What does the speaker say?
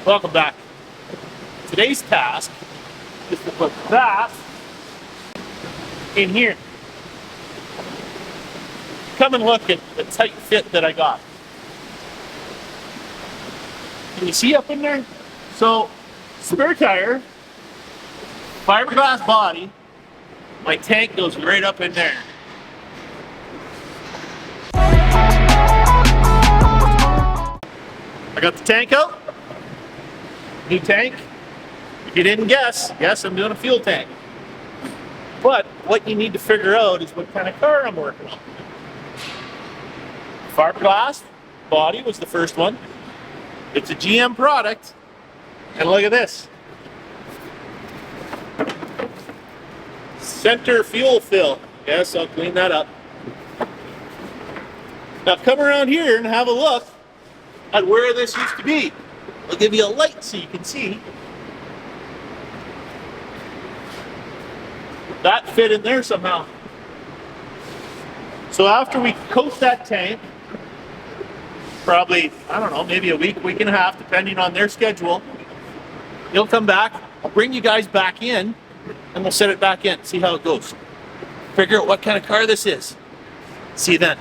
Welcome back. Today's task is to put that in here. Come and look at the tight fit that I got. Can you see up in there? So, spare tire, fiberglass body, my tank goes right up in there. I got the tank out. New tank. If you didn't guess, yes, I'm doing a fuel tank. But what you need to figure out is what kind of car I'm working on. Fiberglass body was the first one. It's a GM product. And look at this. Center fuel fill. Yes, I'll clean that up. Now come around here and have a look at where this used to be. I'll give you a light so you can see. That fit in there somehow. So after we coat that tank, probably, I don't know, maybe a week and a half, depending on their schedule, he'll come back, I'll bring you guys back in, and we'll set it back in, see how it goes. Figure out what kind of car this is. See you then.